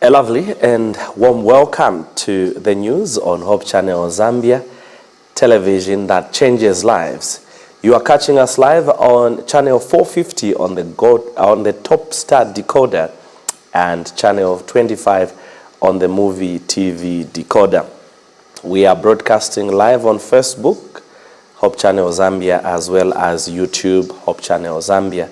A lovely and warm welcome to the news on Hope Channel Zambia, television that changes lives. You are catching us live on channel 450 on the Top Star decoder and channel 25 on the Movie TV decoder. We are broadcasting live on Facebook, Hope Channel Zambia, as well as YouTube, Hope Channel Zambia.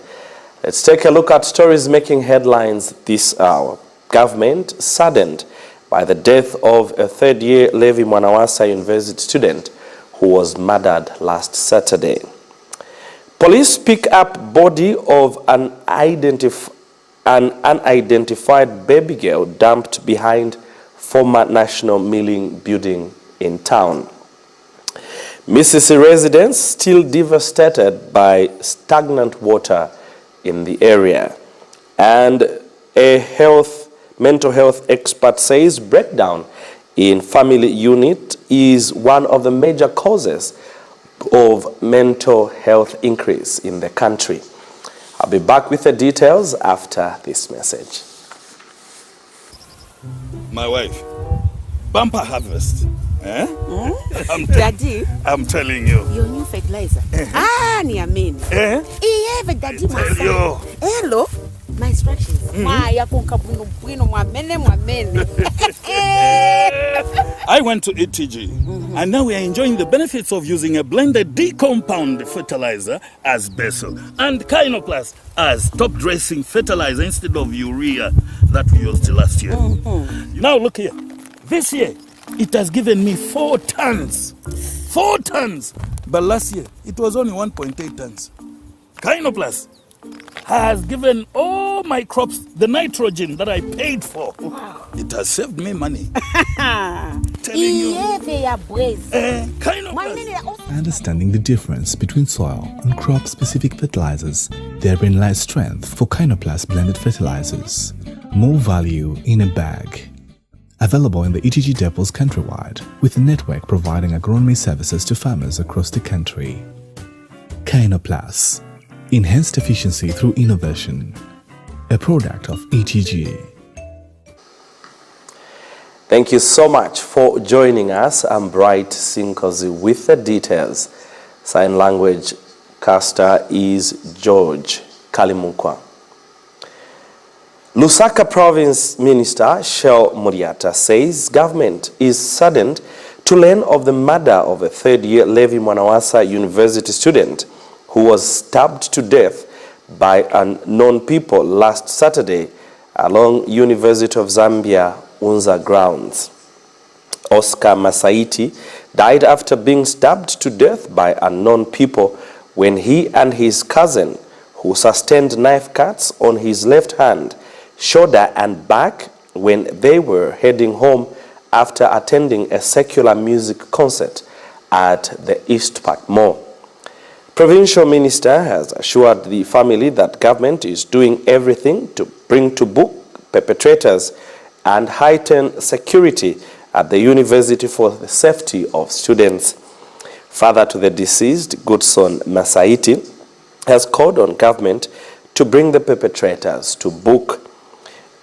Let's take a look at stories making headlines this hour. Government saddened by the death of a third-year Levi Mwanawasa University student who was murdered last Saturday. Police pick up body of an unidentified baby girl dumped behind former National Milling building in town. Mississippi residents still devastated by stagnant water in the area. And a mental health expert says breakdown in family unit is one of the major causes of mental health increase in the country. I'll be back with the details after this message. My wife, bumper harvest. Eh? Daddy, I'm telling you. your new fertilizer. Niamini. Daddy, Tell hello. My instructions. I went to ETG, and now we are enjoying the benefits of using a blended D-compound fertilizer as basil and Kynoplus as top dressing fertilizer instead of urea that we used last year. Now look here. This year, it has given me 4 tons. 4 tons. But last year, it was only 1.8 tons. Kynoplus has given all my crops the nitrogen that I paid for. Wow. It has saved me money. Telling you. Understanding the difference between soil and crop-specific fertilizers, therein lies strength for Kynoplus blended fertilizers. More value in a bag. Available in the ETG depots countrywide, with a network providing agronomy services to farmers across the country. Kynoplus. Enhanced efficiency through innovation. A product of ETG. Thank you so much for joining us. I'm Bright Sinkozi with the details. Sign language caster is George Kalimukwa. Lusaka Province Minister Shell Muriata says government is saddened to learn of the murder of a third-year Levi Mwanawasa University student who was stabbed to death by unknown people last Saturday along University of Zambia Unza grounds. Oscar Masaiti died after being stabbed to death by unknown people when he and his cousin, who sustained knife cuts on his left hand, shoulder and back when they were heading home after attending a secular music concert at the East Park Mall. Provincial Minister has assured the family that government is doing everything to bring to book perpetrators and heighten security at the university for the safety of students. Father to the deceased, Goodson Masaiti, has called on government to bring the perpetrators to book.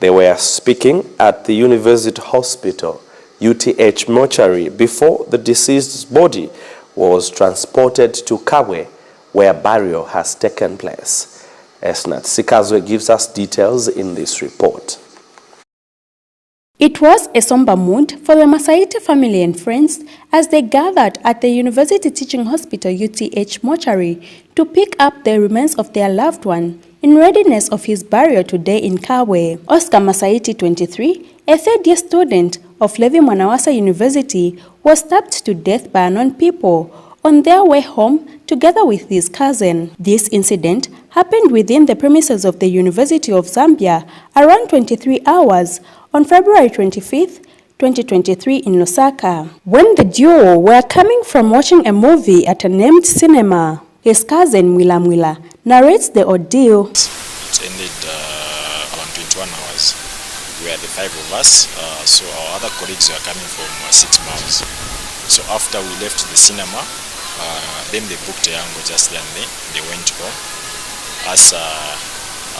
They were speaking at the University Hospital, UTH mortuary, before the deceased's body was transported to Kabwe, where burial has taken place. Esnat Sikazwe gives us details in this report. It was a somber mood for the Masaiti family and friends as they gathered at the University Teaching Hospital UTH mortuary to pick up the remains of their loved one in readiness of his burial today in Kabwe. Oscar Masaiti, 23, a third-year student of Levi Mwanawasa University, was stabbed to death by unknown people on their way home together with his cousin. This incident happened within the premises of the University of Zambia around 23 hours on February 25th, 2023 in Lusaka. When the duo were coming from watching a movie at a named cinema, his cousin Mwila narrates the ordeal. It ended around 21 hours. We are the 5 of us, so our other colleagues were coming from 6 miles. So after we left the cinema, then they booked a Yango just then they went home. As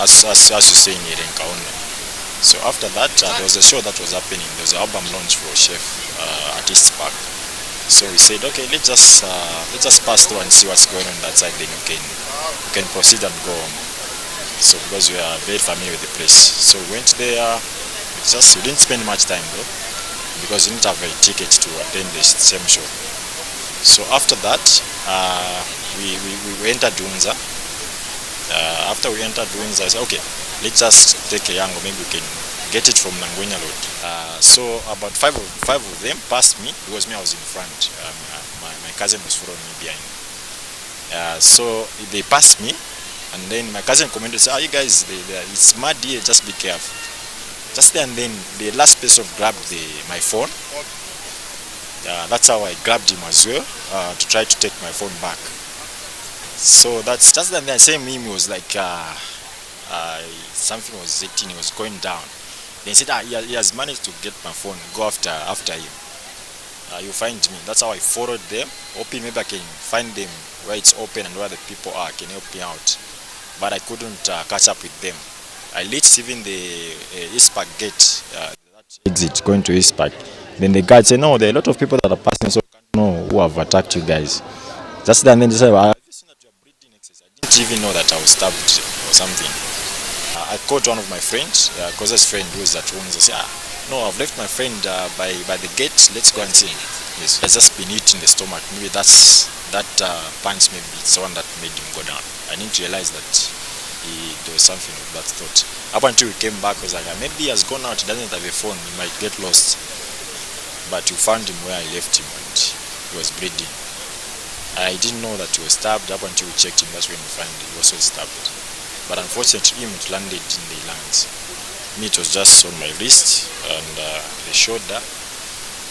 you say in Irenkaona. So after that, there was a show that was happening. There was an album launch for Chef at East Park. So we said, okay, let's just pass through and see what's going on that side. Then we can proceed and go home. So because we are very familiar with the place, so we went there. We didn't spend much time though, because we didn't have a ticket to attend the same show. So after that, we entered Dunza. After we entered Dunza, I said, okay, let's just take a Yango, maybe we can get it from Nangwenya Road. So about five of them passed me, because me I was in front. My cousin was following me behind. So they passed me, and then my cousin commented, say, you guys, it's mud here, just be careful. Just then, the last person grabbed my phone. That's how I grabbed him as well, to try to take my phone back. So that's just then. The same meme was like something was hitting, it was going down. Then he said, he has managed to get my phone. Go after him. You find me. That's how I followed them, hoping maybe I can find them where it's open and where the people are, can help me out. But I couldn't catch up with them. I reached even the East Park gate, that exit going to East Park. Then the guard said, no, there are a lot of people that are passing, so I don't know who have attacked you guys. Just then they said, have you seen that you are breathing excess? I didn't even know that I was stabbed or something. I called one of my friends, closest friend who is at home. I said, no, I've left my friend by the gate, let's go and see. Yes, has just been hit in the stomach. Maybe that punch, maybe it's the one that made him go down. I didn't realize that there was something of that thought. Up until we came back, I was like, maybe he has gone out, he doesn't have a phone, he might get lost. But we found him where I left him, and he was bleeding. I didn't know that he was stabbed. Up until we checked him, that's when we found he was also stabbed. But unfortunately, it landed in the lungs. Me, it was just on my wrist and the shoulder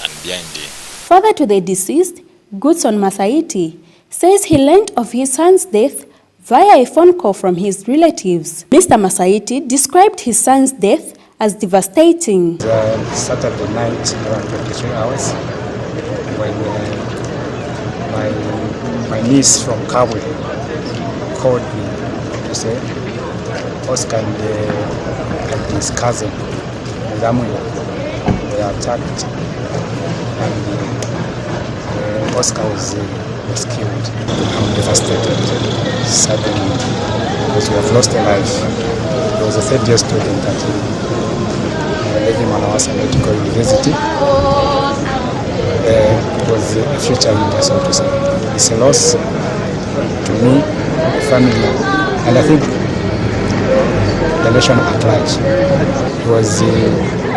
and behind the. Further to the deceased, Goodson Masaiti says he learned of his son's death via a phone call from his relatives. Mr. Masaiti described his son's death as devastating. Saturday night, around 23 hours, when my niece from Kabwe called me to say Oscar and his cousin, Zamuyo, were attacked, and Oscar was killed. I'm devastated, suddenly, because we have lost a life. He was a third-year student at Levi Mwanawasa Medical University. It was a future leader, so to say. It's a loss to me, the family, and I think the nation at large. He was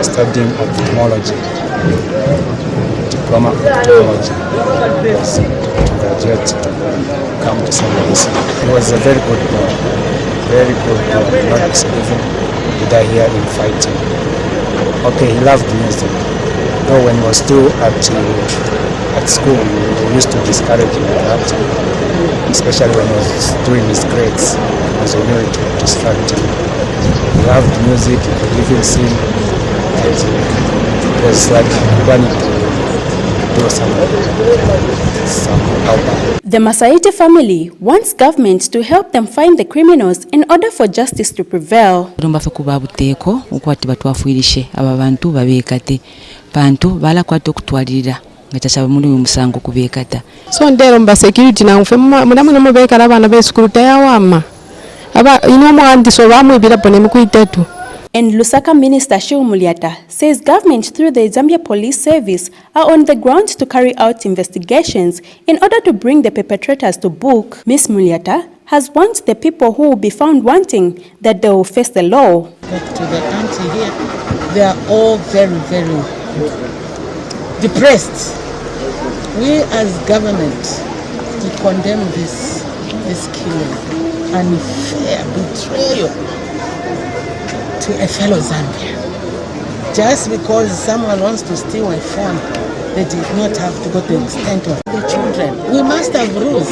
studying ophthalmology, diploma of ophthalmology. He was to graduate to come to St. Louis. He was a very good boy, not misbehaving. He died here in fighting. Okay, he loved music. Though when he was still at school, we used to discourage him at that, especially when he was doing his grades. It was really to distract him. He loved music, he could even sing. And it was like wanting to do some album. The Masaiti family wants government to help them find the criminals in order for justice to prevail. Kubabuteeko okwati batwafuirishe aba bantu babekate bantu balakwata okutwalirira nga kyasaba muli musango kubekata. So ndero mba security na mfe mudamu namo bekala abana b'esukulu tayawama aba inomo andiso bamwibira pone mukuitetu. And Lusaka Minister Shiu Muliata says government through the Zambia Police Service are on the ground to carry out investigations in order to bring the perpetrators to book. Ms. Muliata has warned the people who will be found wanting that they will face the law. But to the country here, they are all very, very depressed. We as government, we condemn this killing, unfair betrayal to a fellow Zambian. Just because someone wants to steal a phone, they did not have to go to the extent of the children. We must have rules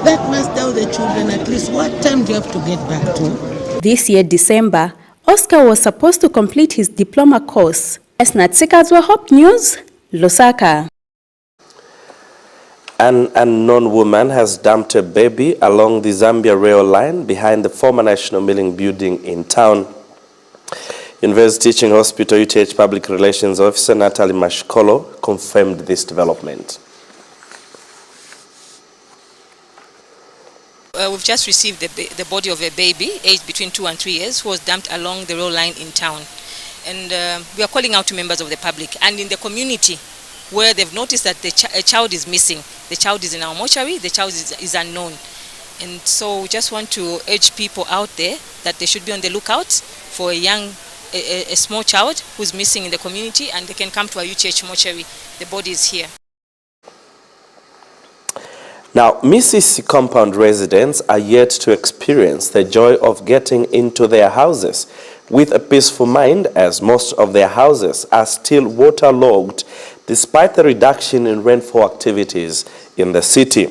that must tell the children at least what time do you have to get back to. This year, December, Oscar was supposed to complete his diploma course. As Natsikazwa Hope News, Lusaka. An unknown woman has dumped a baby along the Zambia rail line behind the former National Milling building in town. University Teaching Hospital UTH Public Relations Officer Natalie Mashkolo confirmed this development. We've just received the body of a baby aged between 2 and 3 years who was dumped along the rail line in town. And we are calling out to members of the public and in the community where they've noticed that a child is missing. The child is in our mortuary, the child is unknown. And so we just want to urge people out there that they should be on the lookout for a small child who's missing in the community, and they can come to our UTH mortuary. The body is here. Now, Mrs. compound residents are yet to experience the joy of getting into their houses with a peaceful mind, as most of their houses are still waterlogged despite the reduction in rainfall activities in the city.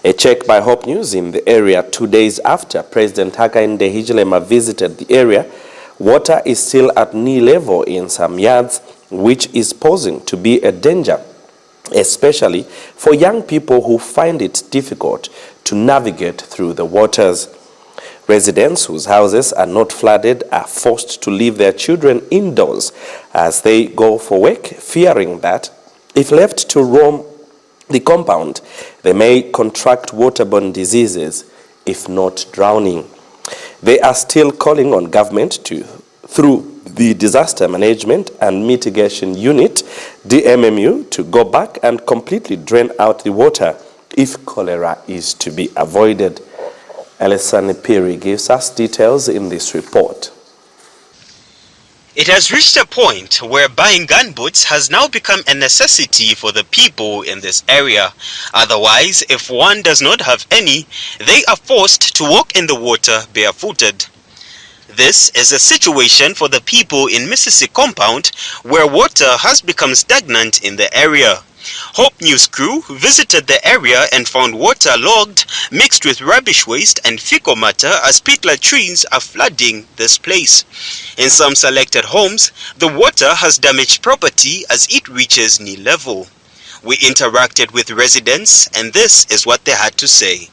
A check by Hope News in the area 2 days after President Hakainde Hichilema visited the area, water is still at knee level in some yards, which is posing to be a danger, especially for young people who find it difficult to navigate through the waters. Residents whose houses are not flooded are forced to leave their children indoors as they go for work, fearing that if left to roam the compound, they may contract waterborne diseases, if not drowning. They are still calling on government to, through the Disaster Management and Mitigation Unit, DMMU, to go back and completely drain out the water if cholera is to be avoided. Alessani Piri gives us details in this report. It has reached a point where buying gunboats has now become a necessity for the people in this area. Otherwise, if one does not have any, they are forced to walk in the water barefooted. This is a situation for the people in Mississippi compound, where water has become stagnant in the area. Hope News crew visited the area and found water logged, mixed with rubbish waste and fecal matter as peat latrines are flooding this place. In some selected homes, the water has damaged property as it reaches knee level. We interacted with residents and this is what they had to say.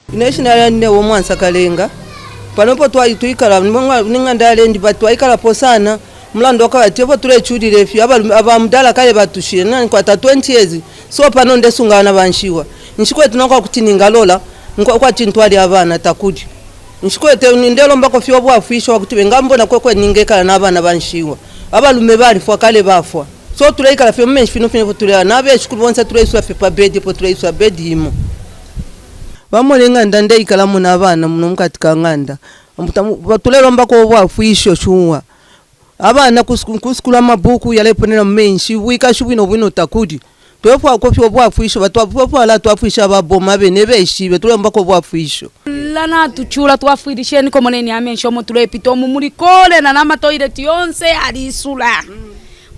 Panopo tuikala ningandale ndi batwaikala posana mlando kwa tepo tule chudi refi aba mdala kale batushire nani kwa 20 years so pano ndesungana banshiwa nshikwe tunokwa kuti ningalola kwa tintwali abana takudi nshikwe te ndelo mbako fyo bwa fisho kuti bengambona kwekwe ningekala nabana banshiwa abalume bali fwa kale bafwa so tuleikala fyo mmenshi fino tule nabe shukuru bonse tule iswa fe pa bed po tule iswa bed himo bamulenga ndande ikala muna abana muno mkatika nganda batulelomba ko bwafwisho shuwa abana kusikula mabuku yaleponera menshi wika shubino bwino takudi twefwa ko fyo bwafwisho batwafwa la twafwisha baboma bene beshibe tulomba ko bwafwisho lana tuchula twafwirisheni ko moneni amensho mo tulepito mulikole na nama toilet yonse alisula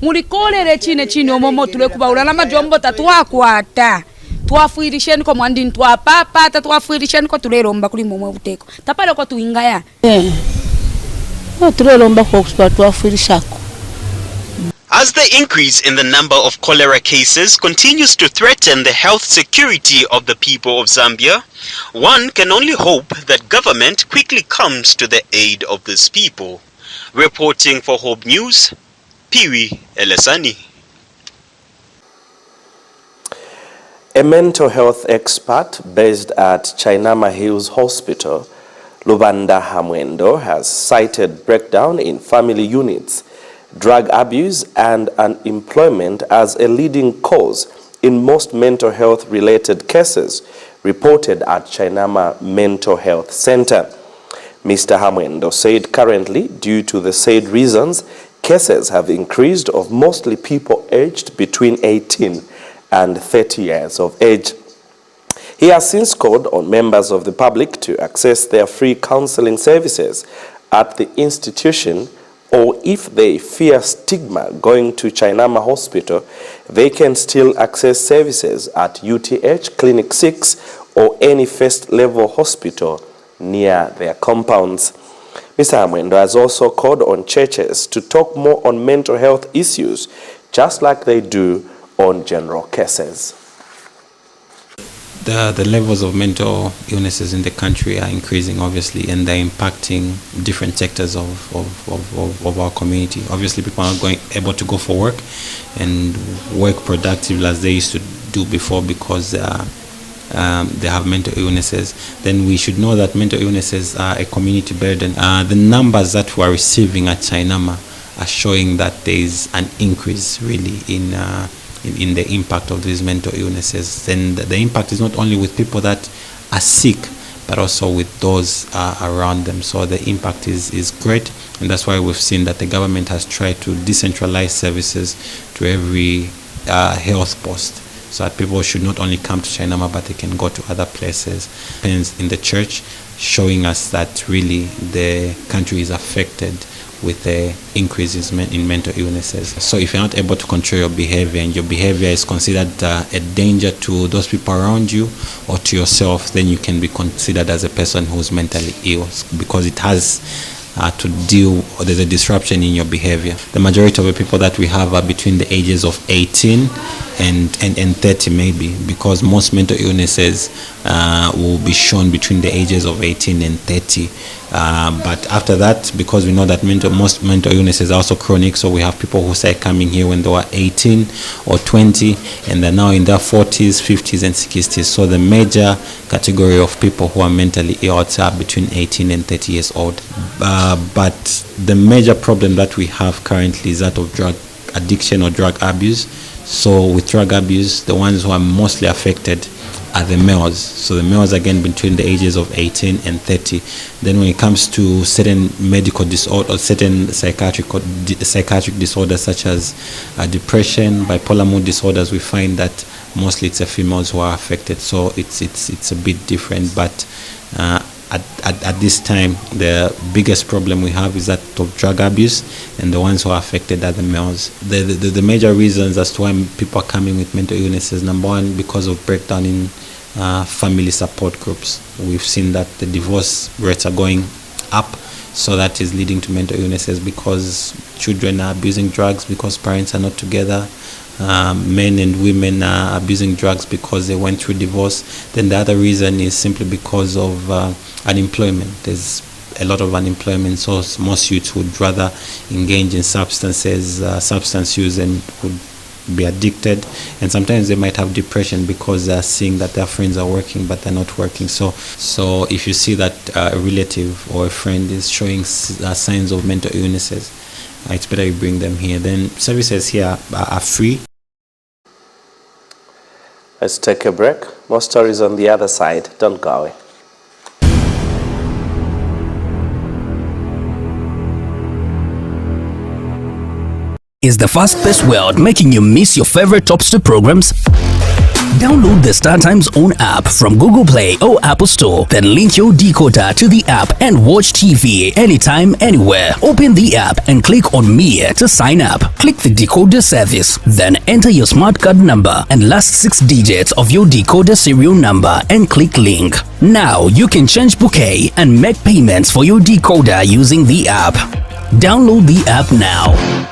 mulikole le chine omomo tulekubaula na majombo tatwakwata twafuirisheni ko mwandi ntwapapa tatwafuirisheni ko tulelomba kuli momwe buteko tapale ko tuingaya tulelomba ko twafuirishako. As the increase in the number of cholera cases continues to threaten the health security of the people of Zambia, one can only hope that government quickly comes to the aid of these people. Reporting for Hope News, Piwi Elesani. A mental health expert based at Chainama Hills Hospital, Lubanda Hamwendo, has cited breakdown in family units, drug abuse and unemployment as a leading cause in most mental health related cases reported at Chainama Mental Health Center. Mr. Hamwendo said currently, due to the said reasons, cases have increased of mostly people aged between 18 and 30 years of age. He has since called on members of the public to access their free counseling services at the institution, or if they fear stigma going to Chainama Hospital, they can still access services at UTH Clinic 6 or any first-level hospital near their compounds. Mr. Hamwendo has also called on churches to talk more on mental health issues, just like they do on general cases. The levels of mental illnesses in the country are increasing, obviously, and they're impacting different sectors of our community. Obviously, people are not able to go for work and work productively as they used to do before because they have mental illnesses. Then we should know that mental illnesses are a community burden. The numbers that we are receiving at Chainama are showing that there is an increase really in the impact of these mental illnesses. Then the impact is not only with people that are sick, but also with those around them. So the impact is great, and that's why we've seen that the government has tried to decentralize services to every health post, so that people should not only come to Chainama, but they can go to other places. In the church, showing us that really the country is affected with the increases in mental illnesses. So if you're not able to control your behavior, and your behavior is considered a danger to those people around you or to yourself, then you can be considered as a person who's mentally ill, because it has to deal, or there's a disruption in your behavior. The majority of the people that we have are between the ages of 18 and 30 maybe, because most mental illnesses will be shown between the ages of 18 and 30. But after that, because we know that most mental illnesses are also chronic, so we have people who start coming here when they were 18 or 20, and they're now in their 40s, 50s, and 60s. So the major category of people who are mentally ill are between 18 and 30 years old. But the major problem that we have currently is that of drug addiction or drug abuse. So with drug abuse, the ones who are mostly affected are the males. So the males, again, between the ages of 18 and 30. Then when it comes to certain medical disorders or certain psychiatric disorders such as depression, bipolar mood disorders, we find that mostly it's the females who are affected. So it's a bit different, but at this time, the biggest problem we have is that of drug abuse, and the ones who are affected are the males. The major reasons as to why people are coming with mental illnesses: number one, because of breakdown in family support groups. We've seen that the divorce rates are going up, so that is leading to mental illnesses because children are abusing drugs because parents are not together. Men and women are abusing drugs because they went through divorce. Then the other reason is simply because of unemployment. There's a lot of unemployment, so most youths would rather engage in substance use, and would be addicted, and sometimes they might have depression because they're seeing that their friends are working but they're not working. So if you see that a relative or a friend is showing signs of mental illnesses, it's better you bring them here. Then services here are free. Let's take a break. More stories on the other side. Don't go away. Is the fast-paced world making you miss your favorite Topster programs? Download the StarTime's own app from Google Play or Apple Store. Then link your decoder to the app and watch TV anytime, anywhere. Open the app and click on Me to sign up. Click the decoder service. Then enter your smart card number and last 6 digits of your decoder serial number and click link. Now you can change bouquet and make payments for your decoder using the app. Download the app now.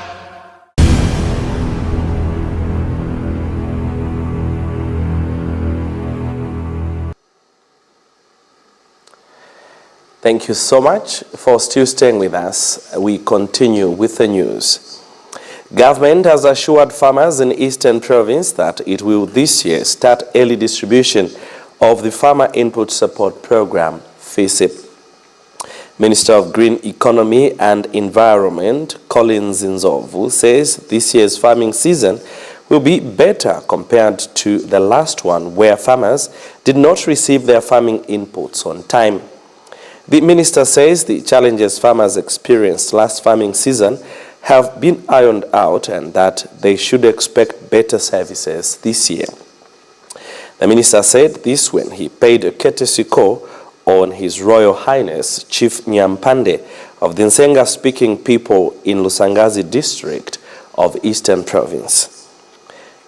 Thank you so much for still staying with us. We continue with the news. Government has assured farmers in Eastern Province that it will this year start early distribution of the Farmer Input Support Program, FISIP. Minister of Green Economy and Environment, Collins Nzovu, says this year's farming season will be better compared to the last one, where farmers did not receive their farming inputs on time. The minister says the challenges farmers experienced last farming season have been ironed out and that they should expect better services this year. The minister said this when he paid a courtesy call on His Royal Highness Chief Nyampande of the Nsenga-speaking people in Lusangazi district of Eastern Province.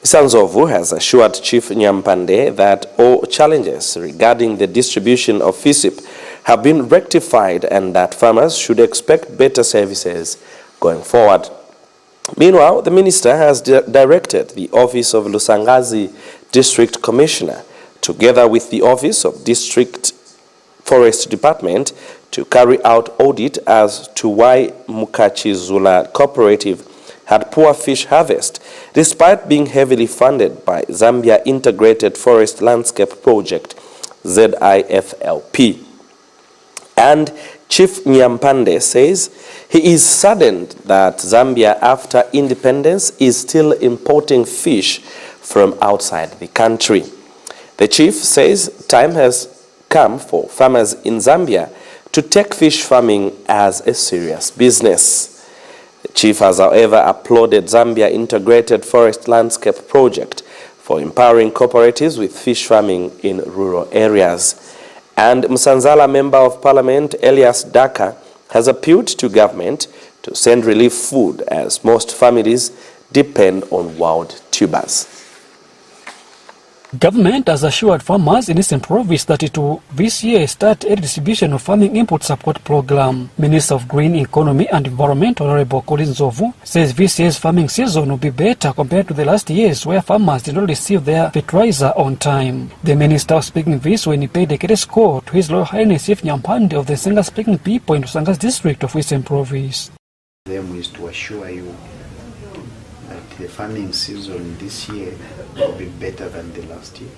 Nzovu has assured Chief Nyampande that all challenges regarding the distribution of FISIP have been rectified and that farmers should expect better services going forward. Meanwhile, the minister has directed the Office of Lusangazi District Commissioner together with the Office of District Forest Department, to carry out audit as to why Mukachizula Cooperative had poor fish harvest, despite being heavily funded by Zambia Integrated Forest Landscape Project, ZIFLP. And Chief Nyampande says he is saddened that Zambia, after independence, is still importing fish from outside the country. The chief says time has come for farmers in Zambia to take fish farming as a serious business. The chief has, however, applauded Zambia Integrated Forest Landscape Project for empowering cooperatives with fish farming in rural areas. And Msanzala Member of Parliament Elias Daka has appealed to government to send relief food as most families depend on wild tubers. Government has assured farmers in Eastern Province that it will this year start a distribution of farming input support program. Minister of Green Economy and Environment Honorable Collins Nzovu says this year's farming season will be better compared to the last years where farmers did not receive their fertilizer on time. The minister was speaking this when he paid a courtesy call to His Royal Highness Chief Nyampande of the Senga-speaking people in Lusangas district of Eastern Province. Them is to assure you that the farming season this year will be better than the last year.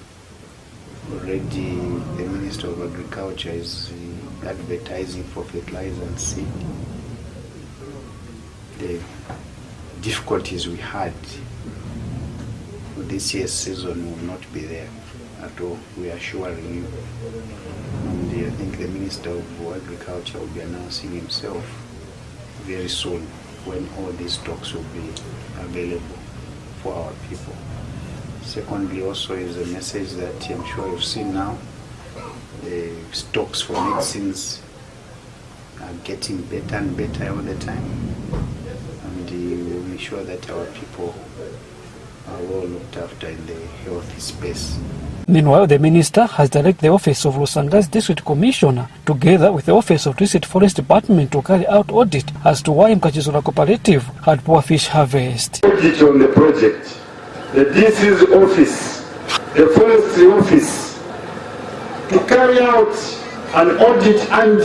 Already the Minister of Agriculture is advertising for fertilizer and seed. The difficulties we had with this year's season will not be there at all. We are assuring you. And I think the Minister of Agriculture will be announcing himself very soon when all these stocks will be available for our people. Secondly, also is a message that I'm sure you've seen now. The stocks for medicines are getting better and better all the time. And we'll make sure that our people are well looked after in the health space. Meanwhile, the minister has directed the Office of Lusangas District Commissioner together with the Office of District Forest Department to carry out audit as to why Mukachizula Cooperative had poor fish harvest. Audit on the project, the DC's office, the Forestry office, to carry out an audit and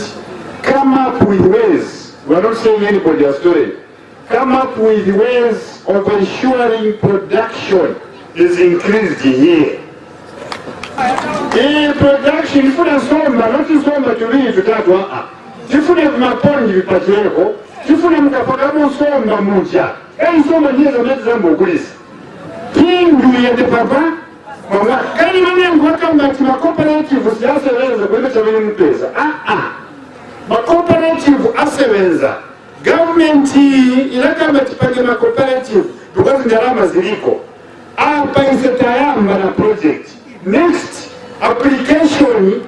come up with ways, we are not saying anybody has stolen, come up with ways of ensuring production is increased here. Production ifuna nsomba, not nsomba tuli tutatu tifune maponji vipatiweko, tifune mkapagamo nsomba mucha. Nsomba ndiye zameti zambo ukulisi. Kindu yende papa, kani mani mkwaka mbati makooperative siyasewenza kwenda chabini mpesa. Makooperative asewenza. Government ilaka mbati makooperative, tukazi ndarama ziliko. Apa isetayamba na project. Next application,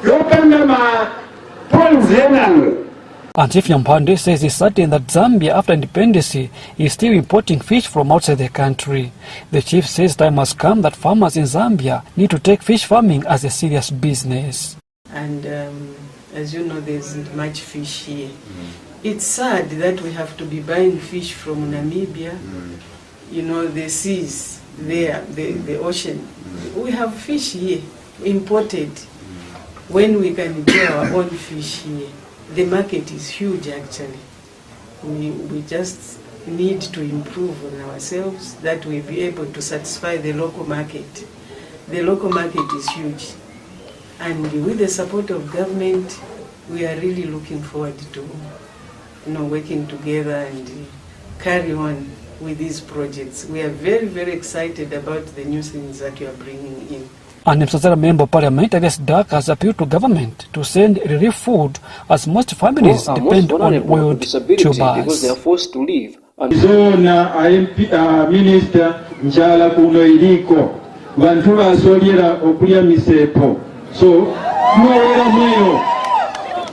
you open the points here. And Chief Nyampande says he's certain that Zambia, after independence, is still importing fish from outside the country. The chief says time has come that farmers in Zambia need to take fish farming as a serious business. And as you know, there isn't much fish here. It's sad that we have to be buying fish from Namibia, you know, the seas there, the ocean. We have fish here, imported, when we can grow our own fish here. The market is huge actually. We just need to improve on ourselves that we be able to satisfy the local market. The local market is huge. And with the support of government, we are really looking forward to working together and carry on with these projects. We are very, very excited about the new things that you are bringing in. And Msanzala Member of Parliament Elias Daka has appealed to government to send relief food as most families depend on wild tubers. Because they are forced to leave. Zona Minister njala kuno iliko bantu basolera okulya misepo. So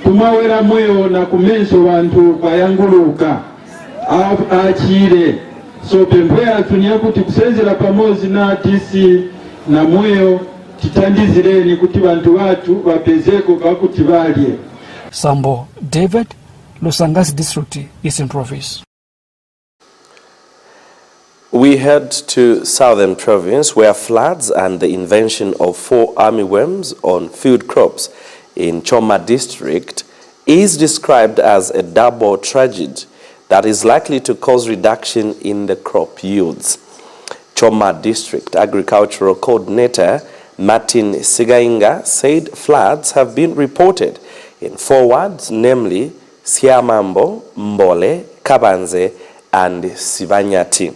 tumawera mweyo na kumenso bantu bayanguluka achire. So pembea tunia kuti kusenzera pamozi na tisi na mweyo titandizireni kuti bantu watu bapezeko kakuti balye. Sambo David, Lusangas District, Eastern Province. We head to Southern Province, where floods and the invention of 4 armyworms on food crops in Choma district is described as a double tragedy that is likely to cause reduction in the crop yields. Choma District Agricultural Coordinator Martin Sigainga said floods have been reported in 4 wards, namely Siamambo, Mbole, Kabanze, and Sivanyati.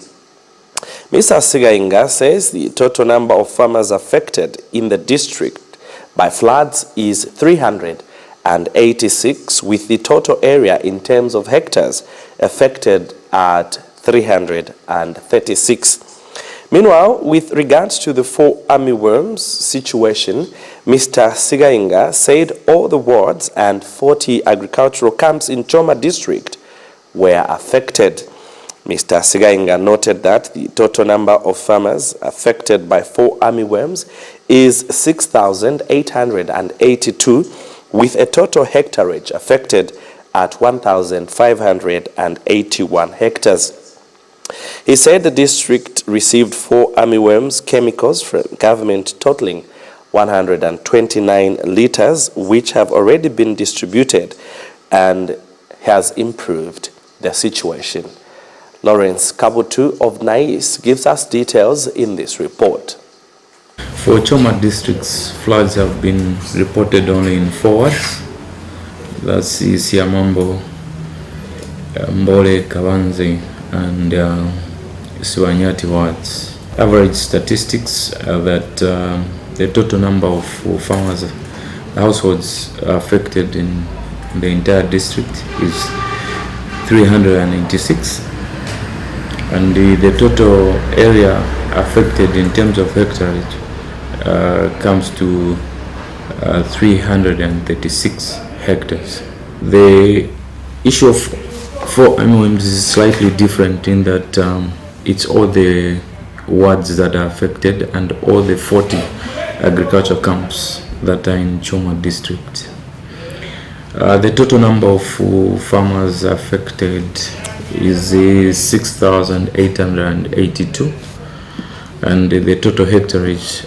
Mr. Sigainga says the total number of farmers affected in the district by floods is 386, with the total area in terms of hectares affected at 336. Meanwhile, with regards to the 4 armyworms situation, Mr. Sigainga said all the wards and 40 agricultural camps in Choma district were affected. Mr. Sigainga noted that the total number of farmers affected by 4 armyworms is 6,882, with a total hectareage affected at 1,581 hectares. He said the district received 4 armyworms chemicals from government totaling 129 liters, which have already been distributed and has improved the situation. Lawrence Kabutu of Nais gives us details in this report. For Choma districts, floods have been reported only in 4 wards. That's Siamambo, Mbole, Kabanze, and Siwanyati wards. Average statistics are that the total number of farmers, households affected in the entire district is 386, and the total area affected in terms of hectareage comes to 336 hectares. The issue of 4 armyworms is slightly different in that it's all the wards that are affected and all the 40 agricultural camps that are in Choma district. The total number of farmers affected is 6,882, and the total hectareage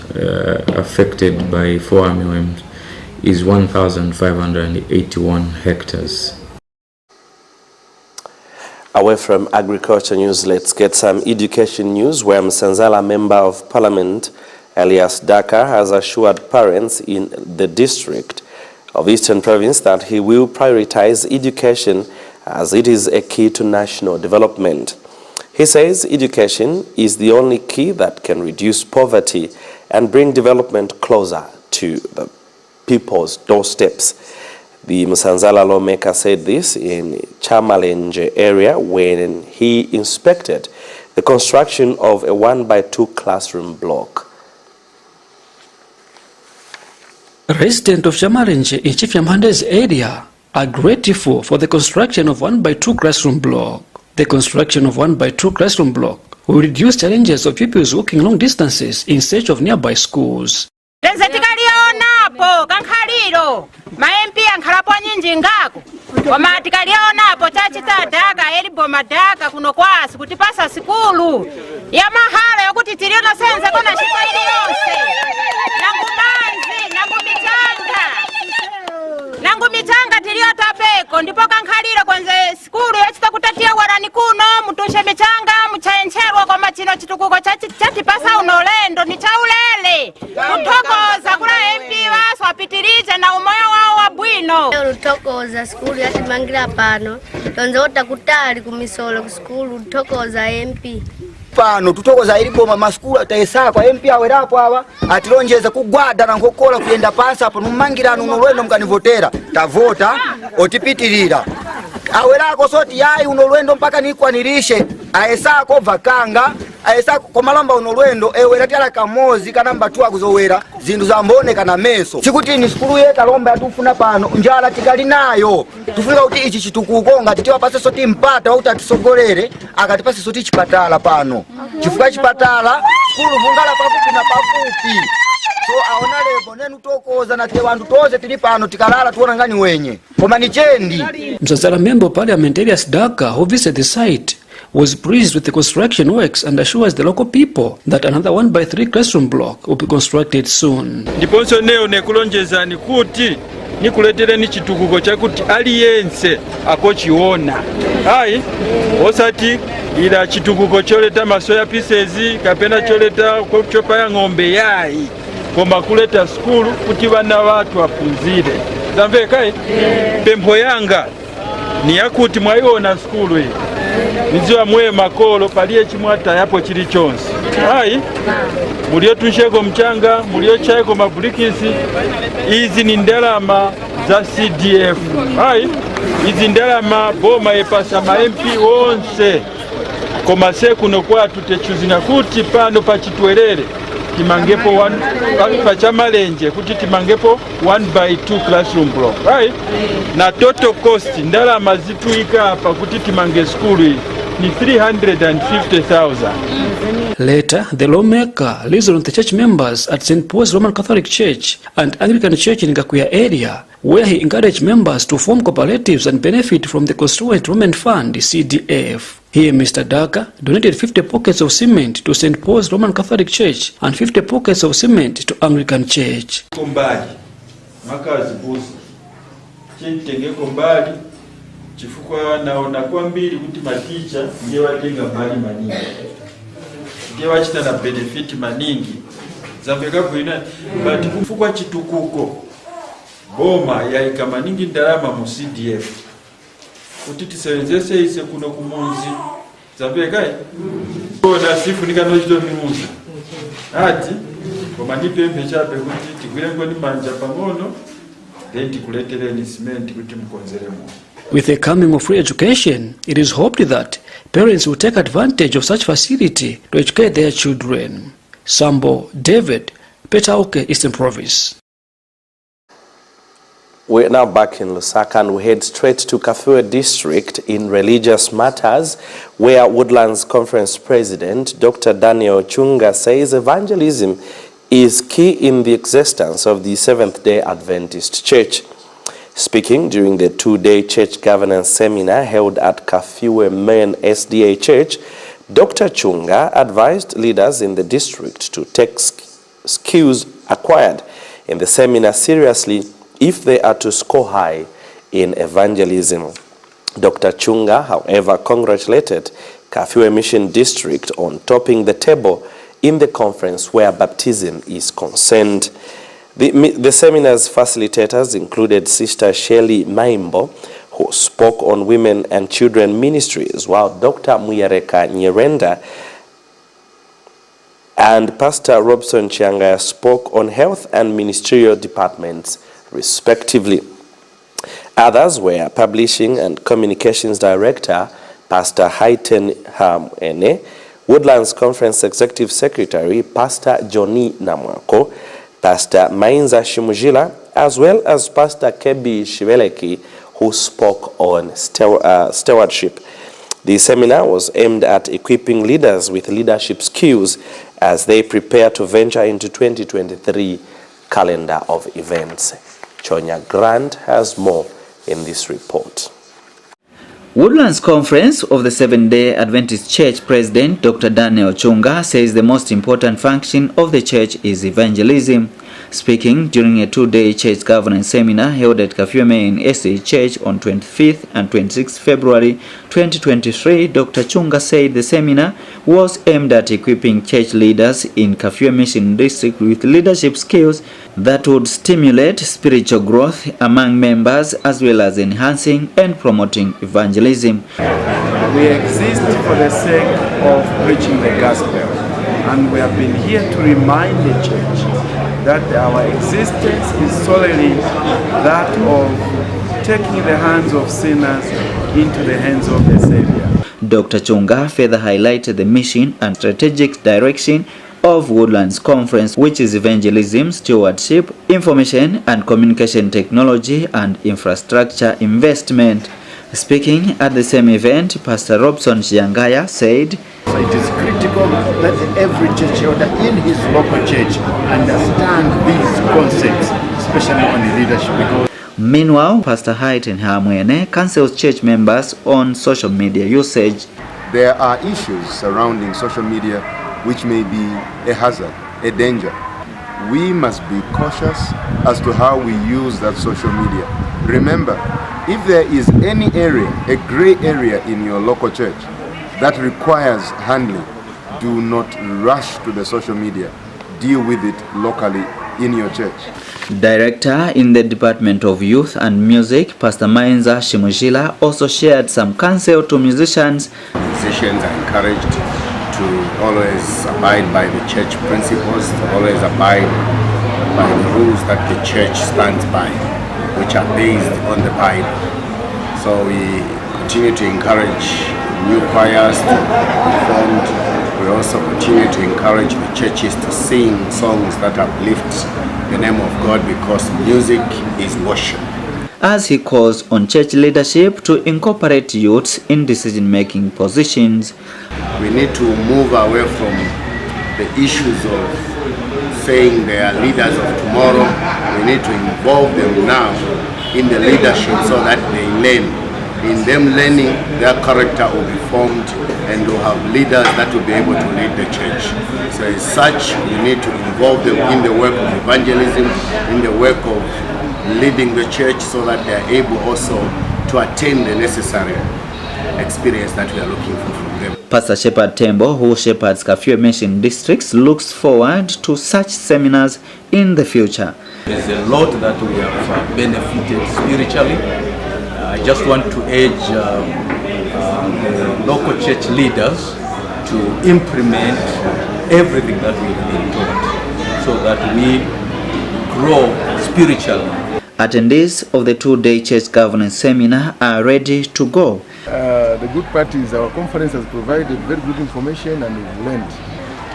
affected by 4 armyworms is 1,581 hectares. Away from agriculture news, let's get some education news, where Msanzala Member of Parliament Elias Daka has assured parents in the district of Eastern Province that he will prioritize education as it is a key to national development. He says education is the only key that can reduce poverty and bring development closer to the people's doorsteps. The Msanzala lawmaker said this in Chamalenje area when he inspected the construction of a 1x2 classroom block. Residents of Chamalenje in Chifyamhande's area are grateful for the construction of 1x2 classroom block. The construction of 1x2 classroom block will reduce challenges of pupils walking long distances in search of nearby schools. Po kankhaliro maempi ankhalapo nyinji ngako koma tikalionapo chachita daga elibo madaka kuno kwasi kuti pasa sikulu ya mahala yokuti tiliona senze kona shiko iliyonse nangu mitanga tiliota peko ndipo kankhaliro kwenze sikulu yachita kutatia warani kuno mutushe michanga muchaenchelwa kwa machino chitukuko chatipasa unolendo ni chaulele kutokoza kula MP waso apitirize na umoyo wao wa bwino utokoza sikulu yatimangira pano tonze otakutali kumisolo kusikulu utokoza MP pano tutokoza ilipo maskulu taesa kwa MP awerapo aba atilonjeza kugwada na nkokola kuyenda pasa apo numangirano unolwendo mkanivotera tavota otipitirira awerako soti yayi unolwendo mpaka nikwanirishe aesako vakanga aesako komalamba unolwendo ewera kamozi kanamba tu akuzowera zindu zamboneka na meso chikuti ni sikulu yeta lomba atufuna pano njala tikali nayo tufika kuti ichi chitukuko ngati tiwapase soti mpata wauti atisogolere akatipase soti chipatala pano chifuka chipatala sikulu vungala pafupi na pafupi so aona lebo nenu tokoza na tewandu toze tili pano tikalala tuona ngani wenye koma ni chendi. Msanzala Member of Parliament Elias Daka who visited the site was pleased with the construction works and assures the local people that another 1x3 classroom block will be constructed soon. Ndiponso neo nekulonjeza ni kuti nikuletere ni chitukuko chakuti aliyense akochiona. Hai, osati ila chitukuko choleta masoya pieces kapena choleta chopa ya ng'ombe yai. Koma kuleta skulu kuti bana watu wapunzire. Zamve kai? Pempo yanga ni yakuti mwaiona skulu hii. Niziwa mwe makolo paliye chimwata yapo chili chonsi. Hai, mulio tunsheko mchanga, mulio chaeko mabulikisi, izi ni ndalama za CDF. Hai, izi ndalama boma epasa ma MP wonse. Koma sekuno kwa tutechuzina kuti pano pachitwelele. Timangepo pachamalenje kuti timangepo 1x2 classroom block. Right? Na total cost ndalama zituika hapa kuti timange skulu hii ni 350,000. Later, the lawmaker listened on the church members at St. Paul's Roman Catholic Church and Anglican Church in Gakuya area, where he encouraged members to form cooperatives and benefit from the Constituent Women Fund, CDF. Here, Mr. Daka donated 50 pockets of cement to St. Paul's Roman Catholic Church and 50 pockets of cement to Anglican Church. Kombali, makazi buzi, chintenge kombali, chifukwa naona kwa mbili kuti maticha ndiye watenga mbali maningi. Ndiye wachita na benefit maningi. Zambeka kuina, but kufukwa chitukuko, boma ya ikamaningi ndalama mu CDF. Utiti sewenzese ise kuno kumunzi. Zambeka na sifu nikanojido mimunzi. Ati, koma nipe mpechape kuti tigwire ngoni manja pamono, then tikuletere ni cement kuti mkonzere mu. With the coming of free education, it is hoped that parents will take advantage of such facility to educate their children. Sambo David, Petauke, Eastern Province. We're now back in Lusaka and we head straight to Kafue District in religious matters, where Woodlands Conference President Dr. Daniel Chunga says evangelism is key in the existence of the Seventh-day Adventist Church. Speaking during the two-day church governance seminar held at Kafue Main SDA Church, Dr. Chunga advised leaders in the district to take skills acquired in the seminar seriously if they are to score high in evangelism. Dr. Chunga, however, congratulated Kafue Mission District on topping the table in the conference where baptism is concerned. The seminar's facilitators included Sister Shelley Maimbo, who spoke on women and children ministries, while Dr. Muyareka Nyerenda and Pastor Robson Chiangaya spoke on health and ministerial departments, respectively. Others were Publishing and Communications Director Pastor Haiten Hamene, Woodlands Conference Executive Secretary Pastor Johnny Namwako, Pastor Mainza Shimujila, as well as Pastor Kebi Shiveleki, who spoke on stewardship. The seminar was aimed at equipping leaders with leadership skills as they prepare to venture into 2023 calendar of events. Chonya Grant has more in this report. Woodlands Conference of the Seventh-day Adventist Church President Dr. Daniel Chunga says the most important function of the church is evangelism. Speaking during a two-day church governance seminar held at Kafue Main SDA Church on 25th and 26th February 2023, Dr. Chunga said the seminar was aimed at equipping church leaders in Kafue Mission District with leadership skills that would stimulate spiritual growth among members as well as enhancing and promoting evangelism. We exist for the sake of preaching the gospel, and we have been here to remind the church that our existence is solely that of taking the hands of sinners into the hands of the Savior. Dr. Chunga further highlighted the mission and strategic direction of Woodlands Conference, which is evangelism, stewardship, information and communication technology, and infrastructure investment. Speaking at the same event, Pastor Robson Chiangaya said, it is critical that every church elder in his local church understand these concepts, especially on the leadership. Because meanwhile, Pastor Haiten Hamwene counsels church members on social media usage. there are issues surrounding social media which may be a hazard, a danger. We must be cautious as to how we use that social media. Remember, if there is any area, a gray area in your local church that requires handling, do not rush to the social media. Deal with it locally in your church. Director in the Department of Youth and Music, Pastor Mainza Shimujila, also shared some counsel to musicians. Musicians are encouraged to always abide by the church principles, to always abide by the rules that the church stands by, which are based on the Bible. So we continue to encourage new choirs to be formed. We also continue to encourage the churches to sing songs that uplift the name of God, because music is worship. As he calls on church leadership to incorporate youths in decision-making positions. We need to move away from the issues of saying they are leaders of tomorrow. We need to involve them now in the leadership so that they learn. In them learning, their character will be formed and will have leaders that will be able to lead the church. So as such, we need to involve them in the work of evangelism, in the work of leading the church, so that they are able also to attain the necessary experience that we are looking for from them. Pastor Shepherd Tembo, who shepherds Kafue Mission districts, looks forward to such seminars in the future. There's a lot that we have benefited spiritually. I just want to urge the local church leaders to implement everything that we've been taught so that we grow spiritually. Attendees of the two-day church governance seminar are ready to go. The good part is our conference has provided very good information and we've learned.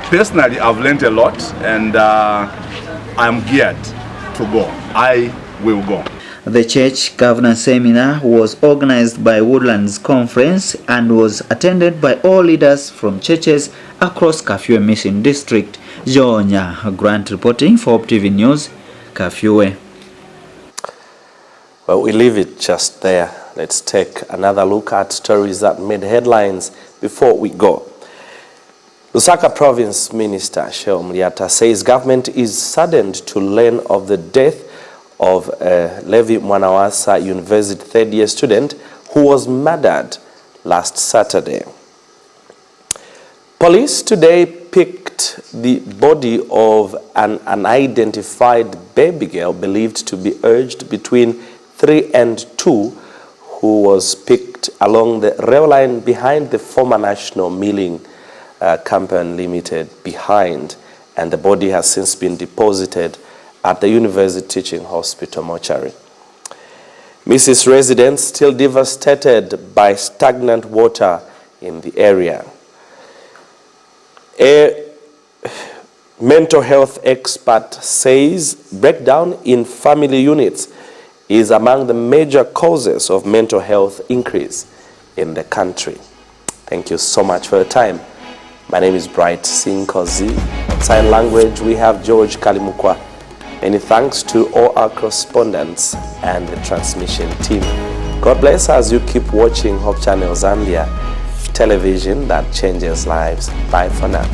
Personally, I've learned a lot and I'm geared to go. I will go. The church governance seminar was organized by Woodlands Conference and was attended by all leaders from churches across Kafue Mission District. Jonya Grant reporting for Hope TV News, Kafue. Well, we leave it just there. Let's take another look at stories that made headlines before we go. Lusaka Province Minister Sheol Muriata says government is saddened to learn of the death of Levi Mwanawasa University third-year student who was murdered last Saturday. Police today picked the body of an unidentified baby girl believed to be aged between 3 and 2 who was picked along the rail line behind the former National Milling Company Limited behind, and the body has since been deposited at the University Teaching Hospital mortuary. Mrs. residents still devastated by stagnant water in the area. A mental health expert says breakdown in family units is among the major causes of mental health increase in the country. Thank you so much for your time. My name is Bright Singh Kozi. Sign language, we have George Kalimukwa. Many thanks to all our correspondents and the transmission team. God bless as you keep watching Hope Channel Zambia, television that changes lives. Bye for now.